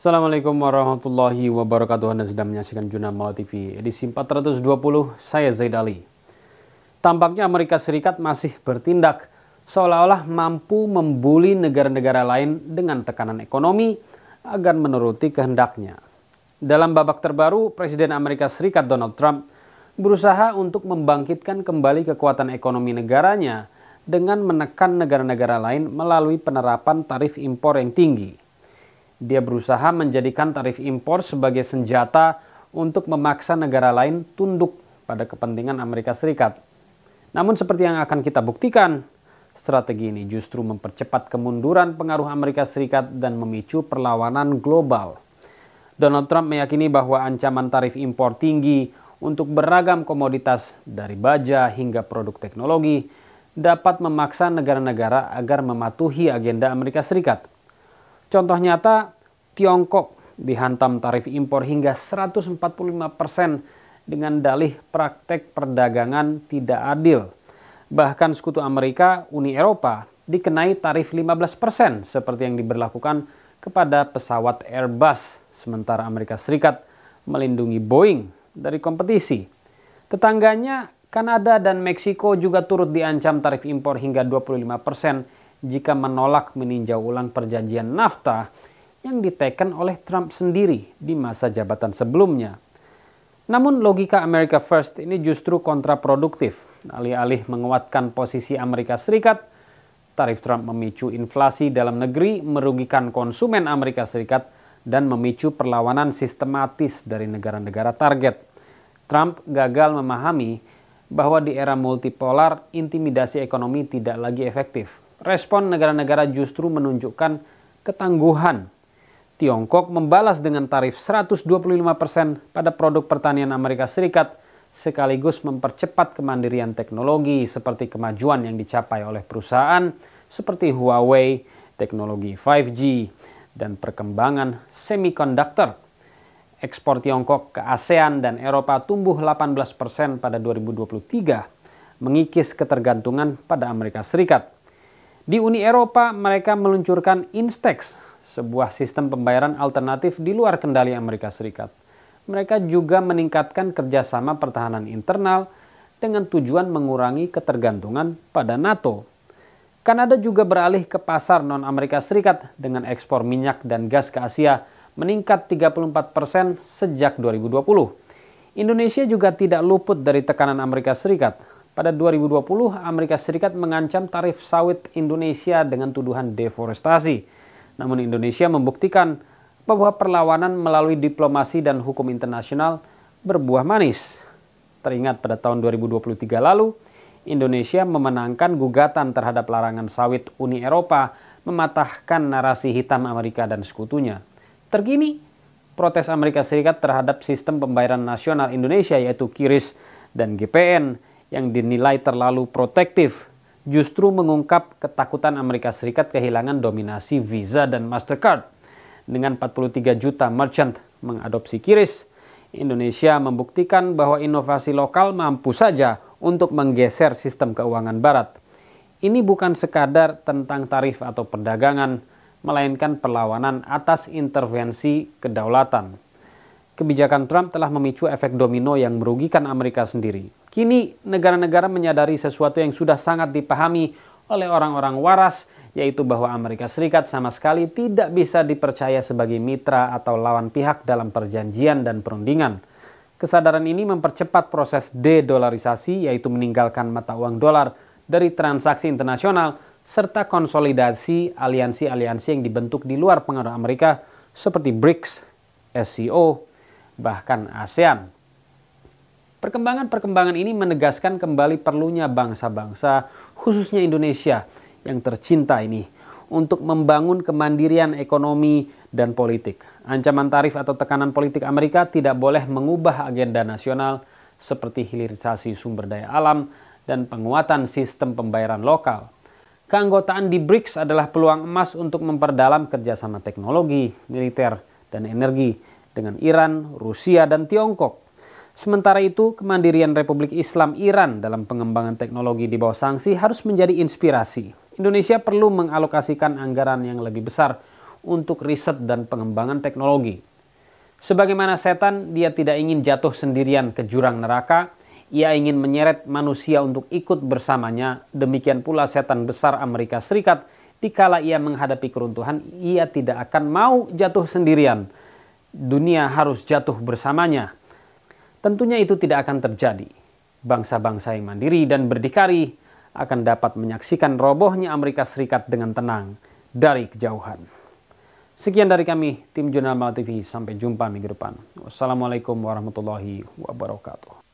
Assalamualaikum warahmatullahi wabarakatuh. Anda sedang menyaksikan Jurnal TV edisi 420, saya Zaid Ali. Tampaknya Amerika Serikat masih bertindak seolah-olah mampu membuli negara-negara lain dengan tekanan ekonomi agar menuruti kehendaknya. Dalam babak terbaru, Presiden Amerika Serikat Donald Trump berusaha untuk membangkitkan kembali kekuatan ekonomi negaranya dengan menekan negara-negara lain melalui penerapan tarif impor yang tinggi. Dia berusaha menjadikan tarif impor sebagai senjata untuk memaksa negara lain tunduk pada kepentingan Amerika Serikat. Namun seperti yang akan kita buktikan, strategi ini justru mempercepat kemunduran pengaruh Amerika Serikat dan memicu perlawanan global. Donald Trump meyakini bahwa ancaman tarif impor tinggi untuk beragam komoditas dari baja hingga produk teknologi dapat memaksa negara-negara agar mematuhi agenda Amerika Serikat. Contoh nyata, Tiongkok dihantam tarif impor hingga 145% dengan dalih praktek perdagangan tidak adil. Bahkan sekutu Amerika, Uni Eropa, dikenai tarif 15% seperti yang diberlakukan kepada pesawat Airbus, sementara Amerika Serikat melindungi Boeing dari kompetisi. Tetangganya, Kanada dan Meksiko juga turut diancam tarif impor hingga 25% jika menolak meninjau ulang perjanjian NAFTA yang diteken oleh Trump sendiri di masa jabatan sebelumnya. Namun logika America First ini justru kontraproduktif. Alih-alih menguatkan posisi Amerika Serikat, tarif Trump memicu inflasi dalam negeri, merugikan konsumen Amerika Serikat, dan memicu perlawanan sistematis dari negara-negara target. Trump gagal memahami bahwa di era multipolar, intimidasi ekonomi tidak lagi efektif. Respon negara-negara justru menunjukkan ketangguhan. Tiongkok membalas dengan tarif 125% pada produk pertanian Amerika Serikat, sekaligus mempercepat kemandirian teknologi seperti kemajuan yang dicapai oleh perusahaan seperti Huawei, teknologi 5G, dan perkembangan semikonduktor. Ekspor Tiongkok ke ASEAN dan Eropa tumbuh 18% pada 2023, mengikis ketergantungan pada Amerika Serikat. Di Uni Eropa, mereka meluncurkan Instex, sebuah sistem pembayaran alternatif di luar kendali Amerika Serikat. Mereka juga meningkatkan kerjasama pertahanan internal dengan tujuan mengurangi ketergantungan pada NATO. Kanada juga beralih ke pasar non-Amerika Serikat dengan ekspor minyak dan gas ke Asia meningkat 34% sejak 2020. Indonesia juga tidak luput dari tekanan Amerika Serikat. Pada 2020, Amerika Serikat mengancam tarif sawit Indonesia dengan tuduhan deforestasi. Namun Indonesia membuktikan bahwa perlawanan melalui diplomasi dan hukum internasional berbuah manis. Teringat pada tahun 2023 lalu, Indonesia memenangkan gugatan terhadap larangan sawit Uni Eropa, mematahkan narasi hitam Amerika dan sekutunya. Terkini, protes Amerika Serikat terhadap sistem pembayaran nasional Indonesia yaitu QRIS dan GPN yang dinilai terlalu protektif justru mengungkap ketakutan Amerika Serikat kehilangan dominasi Visa dan Mastercard. Dengan 43 juta merchant mengadopsi QRIS, Indonesia membuktikan bahwa inovasi lokal mampu saja untuk menggeser sistem keuangan barat. Ini bukan sekadar tentang tarif atau perdagangan, melainkan perlawanan atas intervensi kedaulatan. Kebijakan Trump telah memicu efek domino yang merugikan Amerika sendiri. Kini negara-negara menyadari sesuatu yang sudah sangat dipahami oleh orang-orang waras, yaitu bahwa Amerika Serikat sama sekali tidak bisa dipercaya sebagai mitra atau lawan pihak dalam perjanjian dan perundingan. Kesadaran ini mempercepat proses de-dolarisasi, yaitu meninggalkan mata uang dolar dari transaksi internasional, serta konsolidasi aliansi-aliansi yang dibentuk di luar pengaruh Amerika seperti BRICS, SCO, bahkan ASEAN. Perkembangan-perkembangan ini menegaskan kembali perlunya bangsa-bangsa, khususnya Indonesia yang tercinta ini, untuk membangun kemandirian ekonomi dan politik. Ancaman tarif atau tekanan politik Amerika tidak boleh mengubah agenda nasional seperti hilirisasi sumber daya alam dan penguatan sistem pembayaran lokal. Keanggotaan di BRICS adalah peluang emas untuk memperdalam kerjasama teknologi, militer, dan energi dengan Iran, Rusia, dan Tiongkok. Sementara itu, kemandirian Republik Islam Iran dalam pengembangan teknologi di bawah sanksi harus menjadi inspirasi. Indonesia perlu mengalokasikan anggaran yang lebih besar untuk riset dan pengembangan teknologi. Sebagaimana setan, dia tidak ingin jatuh sendirian ke jurang neraka. Ia ingin menyeret manusia untuk ikut bersamanya. Demikian pula setan besar Amerika Serikat, dikala ia menghadapi keruntuhan, ia tidak akan mau jatuh sendirian. Dunia harus jatuh bersamanya. Tentunya itu tidak akan terjadi. Bangsa-bangsa yang mandiri dan berdikari akan dapat menyaksikan robohnya Amerika Serikat dengan tenang dari kejauhan. Sekian dari kami, tim Jurnal Malam TV. Sampai jumpa minggu depan. Wassalamualaikum warahmatullahi wabarakatuh.